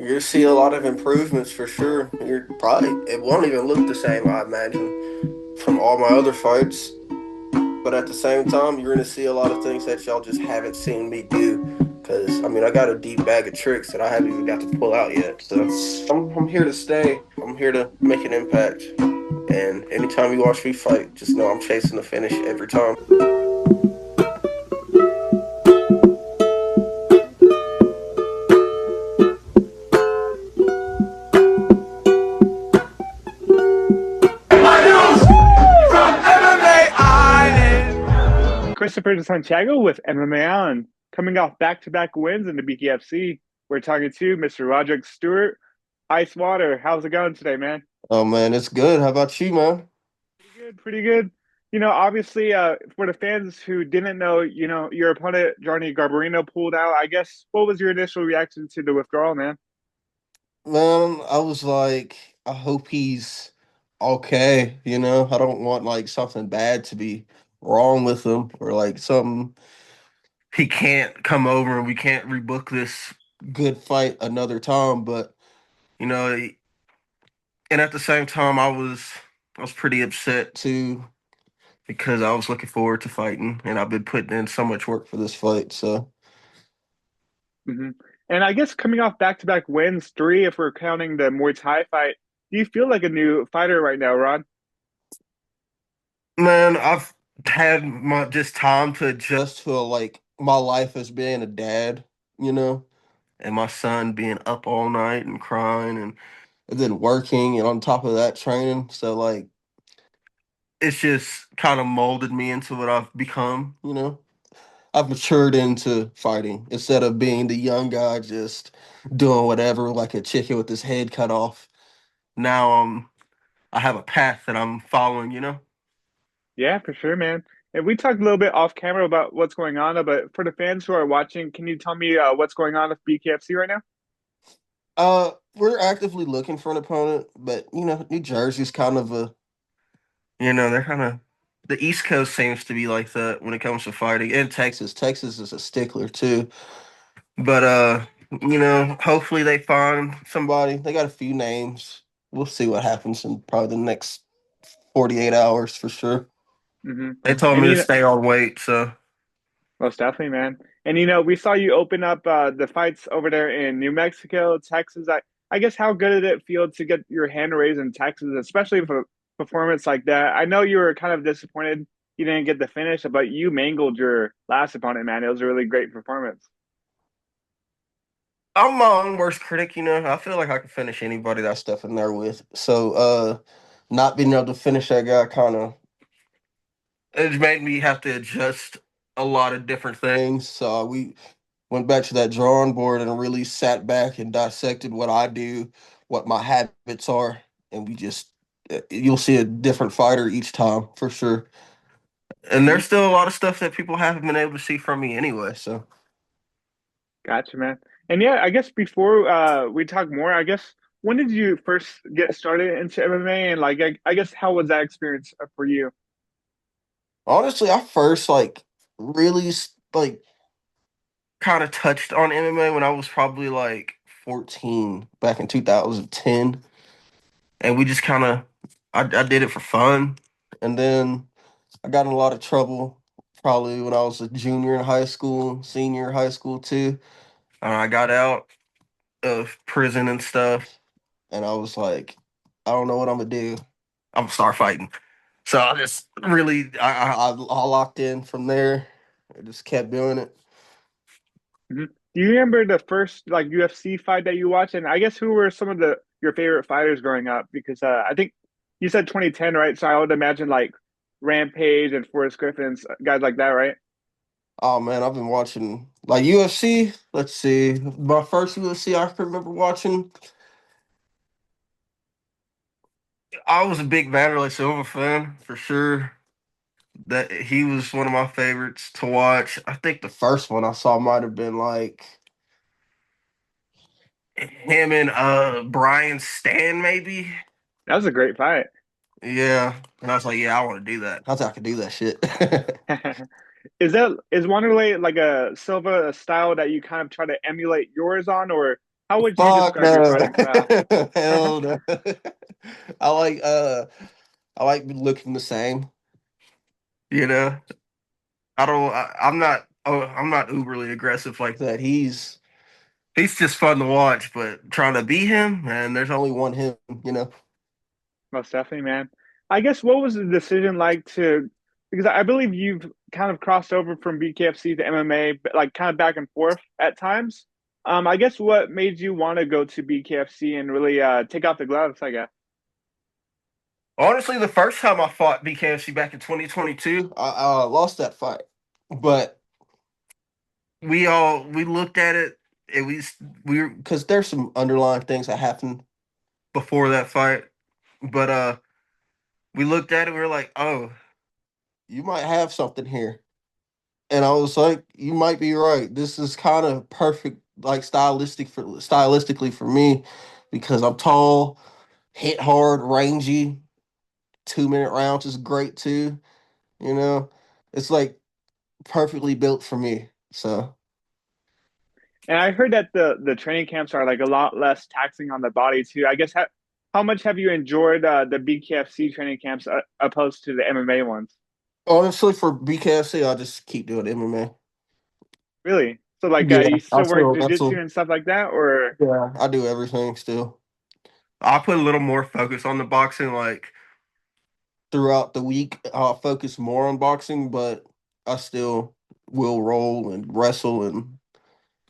You're gonna see a lot of improvements for sure. It won't even look the same, I imagine, from all my other fights. But at the same time, you're gonna see a lot of things that y'all just haven't seen me do. Cause I mean, I got a deep bag of tricks that I haven't even got to pull out yet. So I'm here to stay. I'm here to make an impact. And anytime you watch me fight, just know I'm chasing the finish every time. Christopher de Santiago with MMA Allen, coming off back-to-back wins in the BKFC. We're talking to Mr. Roderick Stewart. Ice Water, how's it going today, man? Oh man, it's good. How about you, man? Pretty good, pretty good. Obviously, for the fans who didn't know, your opponent, Johnny Garbarino, pulled out. I guess, what was your initial reaction to the withdrawal, man? Man, I was like, I hope he's okay. I don't want like something bad to be wrong with him or like something he can't come over and we can't rebook this good fight another time. But you know, and at the same time, I was pretty upset too because I was looking forward to fighting and I've been putting in so much work for this fight. So, hmm And I guess coming off back-to-back wins, three if we're counting the Muay Thai fight, do you feel like a new fighter right now, Rod? man, I've had my just time to adjust to like my life as being a dad, you know, and my son being up all night and crying and then working and on top of that training. So like it's just kind of molded me into what I've become. I've matured into fighting instead of being the young guy just doing whatever like a chicken with his head cut off. Now I have a path that I'm following. Yeah, for sure, man. And we talked a little bit off camera about what's going on, but for the fans who are watching, can you tell me what's going on with BKFC right now? We're actively looking for an opponent, but New Jersey's kind of they're kind of the East Coast seems to be like that when it comes to fighting, and Texas. Texas is a stickler too. But hopefully they find somebody. They got a few names. We'll see what happens in probably the next 48 hours for sure. hmm They told And me to stay on weight, so most definitely, man. And we saw you open up the fights over there in New Mexico, Texas. I guess how good did it feel to get your hand raised in Texas, especially for a performance like that? I know you were kind of disappointed you didn't get the finish, but you mangled your last opponent, man. It was a really great performance. I'm my own worst critic. I feel like I can finish anybody that I step in there with. So not being able to finish that guy kind of it made me have to adjust a lot of different things. So we went back to that drawing board and really sat back and dissected what I do, what my habits are, and we just you'll see a different fighter each time for sure. And hmm there's still a lot of stuff that people haven't been able to see from me anyway. So Gotcha, man. And yeah, I guess before we talk more, I guess when did you first get started into MMA, and like I guess how was that experience for you? honestly, I first like really like kind of touched on MMA when I was probably like 14 back in 2010, and we just kind of I did it for fun, and then I got in a lot of trouble probably when I was a junior in high school, senior in high school too. I got out of prison and stuff, and I was like, I don't know what I'm gonna do. I'm gonna start fighting. So I just really I locked in from there. I just kept doing it. Mhm. Do you remember the first like UFC fight that you watched? And I guess who were some of the your favorite fighters growing up? Because I think you said 2010, right? So I would imagine like Rampage and Forrest Griffins, guys like that, right? Oh man, I've been watching like UFC. Let's see, my first UFC I can remember watching. I was a big Wanderlei Silva fan for sure. That he was one of my favorites to watch. I think the first one I saw might have been like him and Brian Stan maybe. That was a great fight. Yeah. And I was like, yeah, I want to do that. I thought I could do that shit. Is Wanderlei like a Silva style that you kind of try to emulate yours on, or How would you Fuck describe your no. fighting style? Hell no. I like I like looking the same, you know. I'm not I'm not uberly aggressive like that. He's just fun to watch, but trying to beat him, man, there's only one him, you know. Most definitely, man. I guess what was the decision like to, because I believe you've kind of crossed over from BKFC to MMA, but like kind of back and forth at times. I guess what made you want to go to BKFC and really take off the gloves, I guess. Honestly, the first time I fought BKFC back in 2022, I lost that fight. But we looked at it and we were because there's some underlying things that happened before that fight. But we looked at it, we were like, oh, you might have something here. And I was like, you might be right. This is kind of perfect, like stylistically for me, because I'm tall, hit hard, rangy. 2 minute rounds is great too. You know, it's like perfectly built for me. So And I heard that the training camps are like a lot less taxing on the body too. I guess how much have you enjoyed the BKFC training camps opposed to the MMA ones? honestly, for BKFC, I just keep doing MMA. Really? So like Yeah, you I still work still jujitsu wrestle. and stuff like that, or Yeah, I do everything still. I put a little more focus on the boxing, like throughout the week. I'll focus more on boxing, but I still will roll and wrestle and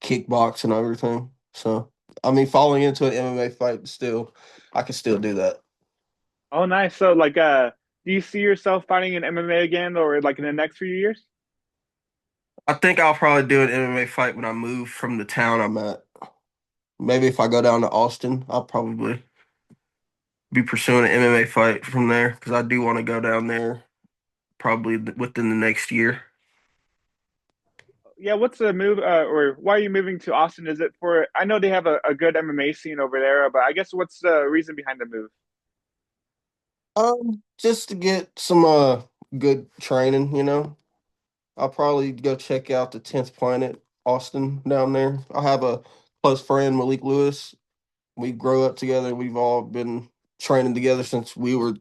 kickbox and everything. So, I mean, falling into an MMA fight, still, I can still do that. oh, nice. So, like, do you see yourself fighting in MMA again, or like in the next few years? I think I'll probably do an MMA fight when I move from the town I'm at. Maybe if I go down to Austin, I'll probably be pursuing an MMA fight from there because I do want to go down there probably within the next year. Yeah, what's the move, or why are you moving to Austin? Is it for? I know they have a good MMA scene over there, but I guess what's the reason behind the move? Just to get some good training, you know. I'll probably go check out the 10th Planet, Austin down there. I have a close friend, Malik Lewis. We grow up together. We've all been training together since we were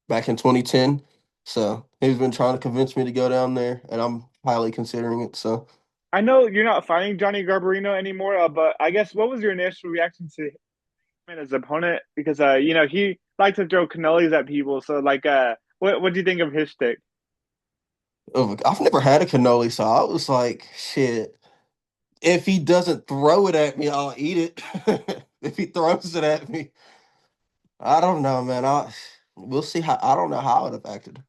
back in 2010. So he's been trying to convince me to go down there, and I'm highly considering it. So, I know you're not fighting Johnny Garbarino anymore, but I guess what was your initial reaction to him and his opponent? Because he likes to throw cannolis at people. So, like, what do you think of his stick? oh, I've never had a cannoli, so I was like, shit. If he doesn't throw it at me, I'll eat it. If he throws it at me, I don't know, man. We'll see how. I don't know how it affected.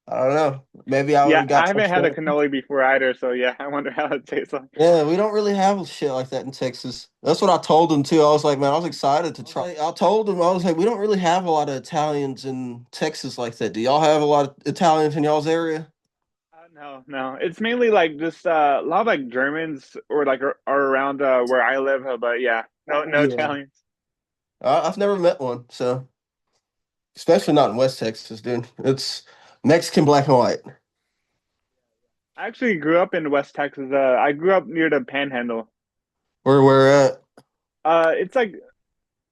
I don't know. Maybe I would Yeah, have I got haven't had a touchdown. cannoli before either, so yeah, I wonder how it tastes like. Yeah, we don't really have shit like that in Texas. That's what I told him too. I was like, man, I was excited to try. I told him, I was like, we don't really have a lot of Italians in Texas like that. Do y'all have a lot of Italians in y'all's area? No, no. It's mainly like just a lot of like Germans or like are around where I live, but yeah, no Yeah, Italians. I've never met one. So, especially not in West Texas, dude. It's Mexican black and white. I actually grew up in West Texas. I grew up near the Panhandle. Where we're at. It's like a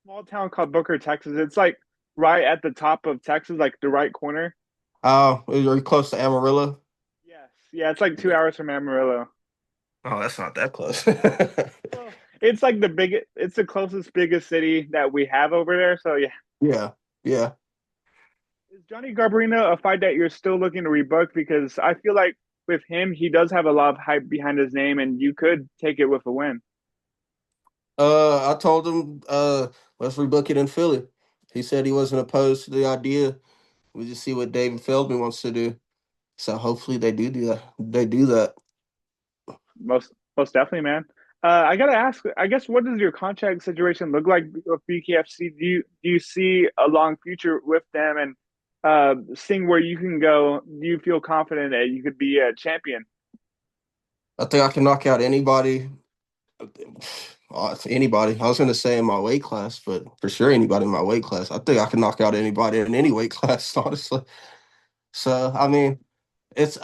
small town called Booker, Texas. It's like right at the top of Texas, like the right corner. Oh, are you close to Amarillo? Yes, yeah, it's like 2 hours from Amarillo. Oh, that's not that close. Well, it's like it's the closest biggest city that we have over there. So yeah. Yeah, yeah. Is Johnny Garbarino a fight that you're still looking to rebook? Because I feel like with him, he does have a lot of hype behind his name, and you could take it with a win. I told him, let's rebook it in Philly. He said he wasn't opposed to the idea. We just see what David Feldman wants to do. So hopefully they do that. They do that. Most definitely, man. I gotta ask. I guess what does your contract situation look like with BKFC? Do you see a long future with them and seeing where you can go? Do you feel confident that you could be a champion? I think I can knock out anybody. Anybody. I was gonna say in my weight class, but for sure anybody in my weight class. I think I can knock out anybody in any weight class, honestly. So I mean, it's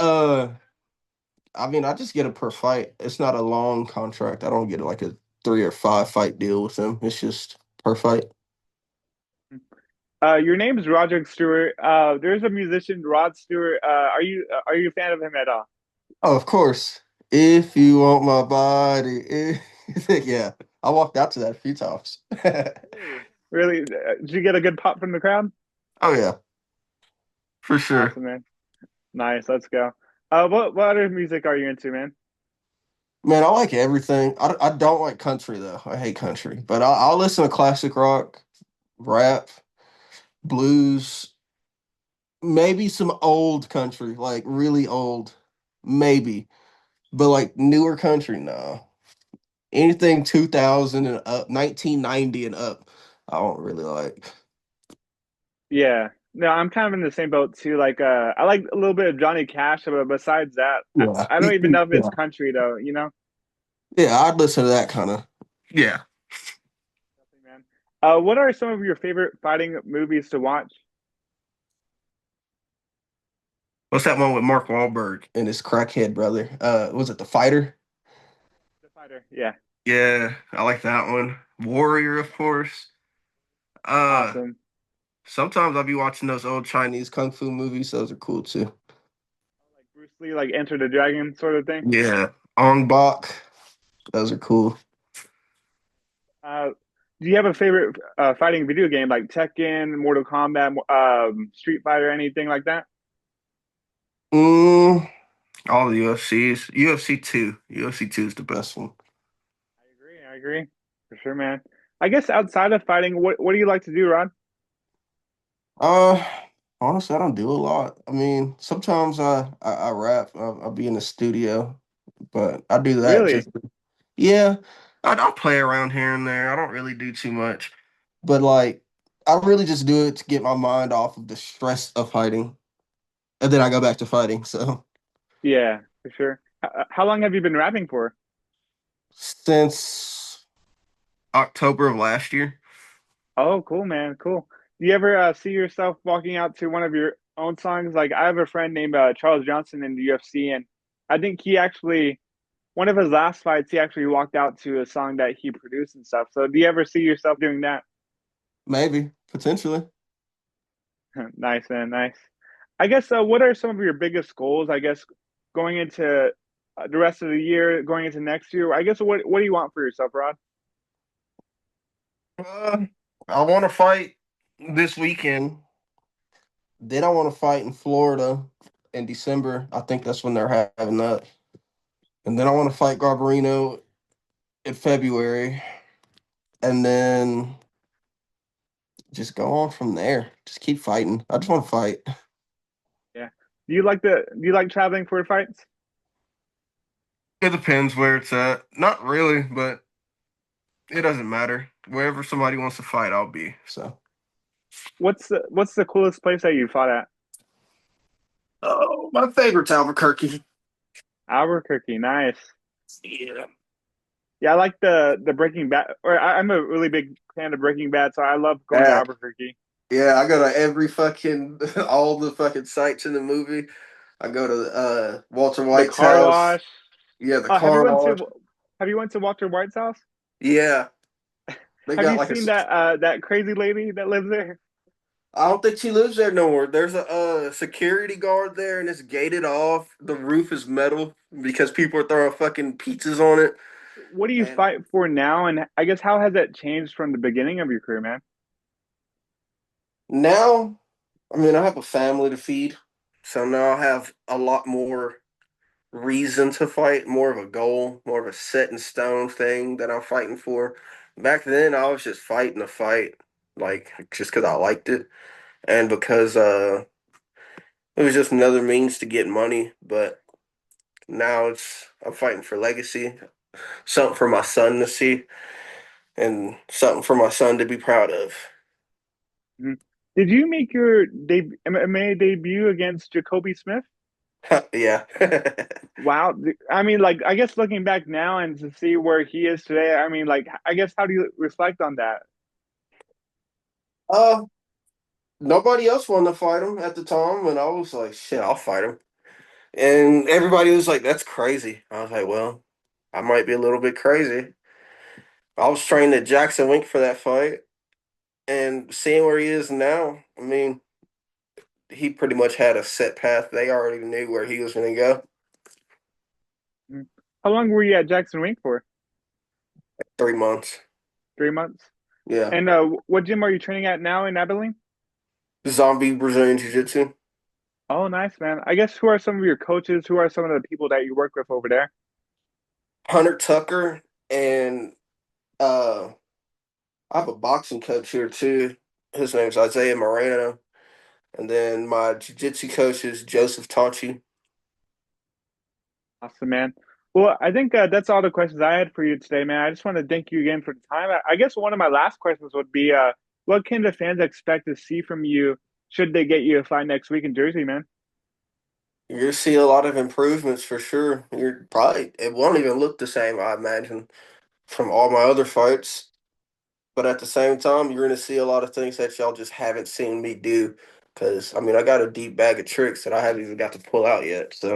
I mean, I just get it per fight. It's not a long contract. I don't get like a 3 or 5 fight deal with him. It's just per fight. Your name is Roderick Stewart. There's a musician, Rod Stewart. Are you a fan of him at all? Oh, of course. If you want my body, yeah. I walked out to that a few times. Really? Really? Did you get a good pop from the crowd? Oh yeah, for sure. Awesome, man. Nice. Let's go. What other music are you into, man? Man, I like everything. I don't like country though. I hate country, but I'll listen to classic rock, rap, blues, maybe some old country, like really old, maybe. But like newer country, no. Anything 2000 and up, 1990 and up, I don't really like. Yeah. No, I'm kind of in the same boat too. Like, I like a little bit of Johnny Cash, but besides that, Yeah, I don't even know if it's yeah, country though. You know, yeah. I'd listen to that kind of. Yeah. man. What are some of your favorite fighting movies to watch? What's that one with Mark Wahlberg and his crackhead brother? Was it The Fighter? The Fighter. Yeah. Yeah, I like that one. Warrior, of course. Uh, Awesome. Sometimes I'll be watching those old Chinese kung fu movies. Those are cool too. Like Bruce Lee, like Enter the Dragon sort of thing. Yeah, Ong Bak. Those are cool. Uh, do you have a favorite fighting video game like Tekken, Mortal Kombat, Street Fighter, anything like that? Mm, all the UFCs. UFC 2. UFC 2 is the best one. I agree. I agree. For sure, man. I guess outside of fighting, what do you like to do, Rod? Uh, Honestly, I don't do a lot. I mean, sometimes I rap. I'll be in the studio, but I do that Really? just yeah. I'll play around here and there. I don't really do too much, but like I really just do it to get my mind off of the stress of fighting, and then I go back to fighting. So Yeah, for sure. How long have you been rapping for? since October of last year, Oh, cool, man. Cool. Do you ever see yourself walking out to one of your own songs? Like, I have a friend named Charles Johnson in the UFC, and I think he actually, one of his last fights, he actually walked out to a song that he produced and stuff. So, do you ever see yourself doing that? maybe potentially. Nice, man. Nice. I guess, what are some of your biggest goals, I guess, going into the rest of the year, going into next year? I guess, what do you want for yourself, Rod? Uh, I want to fight this weekend. Then I want to fight in Florida in December. I think that's when they're having that. And then I want to fight Garbarino in February. And then just go on from there. Just keep fighting. I just want to fight. Yeah. Do you like traveling for fights? It depends where it's at. Not really, but it doesn't matter. Wherever somebody wants to fight, I'll be. So, What's the coolest place that you fought at? oh, my favorite's Albuquerque. Albuquerque, nice. Yeah. Yeah, I like the Breaking Bad. I'm a really big fan of Breaking Bad, so I love going to Yeah. Albuquerque. Yeah, I go to every fucking all the fucking sites in the movie. I go to Walter The White's car house. wash. Yeah, the Oh, car wash. have you went to Walter White's house? Yeah, they Have got you like a. seen that crazy lady that lives there? I don't think she lives there no more. There's a security guard there, and it's gated off. The roof is metal because people are throwing fucking pizzas on it. What do you And fight for now? And I guess how has that changed from the beginning of your career, man? now, I mean, I have a family to feed, so now I have a lot more reason to fight, more of a goal, more of a set in stone thing that I'm fighting for. Back then, I was just fighting a fight, like just because I liked it, and because it was just another means to get money. But now I'm fighting for legacy, something for my son to see, and something for my son to be proud of. Mhm. Did you make your MMA debut against Jacobe Smith? Yeah. Wow. I mean, like, I guess looking back now and to see where he is today, I mean, like, I guess how do you reflect on that? uh, Nobody else wanted to fight him at the time, and I was like, shit, I'll fight him. And everybody was like, that's crazy. I was like, well, I might be a little bit crazy. I was trained at Jackson Wink for that fight, and seeing where he is now, I mean, he pretty much had a set path. They already knew where he was going to go. Mhm. How long were you at Jackson Wink for? 3 months. 3 months. Yeah. And what gym are you training at now in Abilene? Zombie Brazilian Jiu Jitsu. Oh, nice, man. I guess who are some of your coaches? Who are some of the people that you work with over there? Hunter Tucker, and uh, I have a boxing coach here too. His name's Isaiah Moreno. And then my jiu-jitsu coach is Joseph Tachi. Awesome, man. Well, I think that's all the questions I had for you today, man. I just want to thank you again for the time. I guess one of my last questions would be, what can the fans expect to see from you should they get you a fight next week in Jersey, man? You're gonna see a lot of improvements for sure. You're probably it won't even look the same, I imagine, from all my other fights. But at the same time, you're gonna see a lot of things that y'all just haven't seen me do. Cause I mean, I got a deep bag of tricks that I haven't even got to pull out yet. So,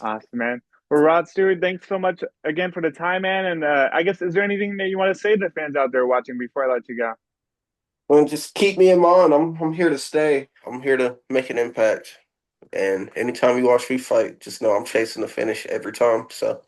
Awesome, man. Well, Rod Stewart, thanks so much again for the time, man. And I guess, is there anything that you want to say to the fans out there watching before I let you go? well, just keep me in mind. I'm here to stay. I'm here to make an impact. And anytime you watch me fight, just know I'm chasing the finish every time. So.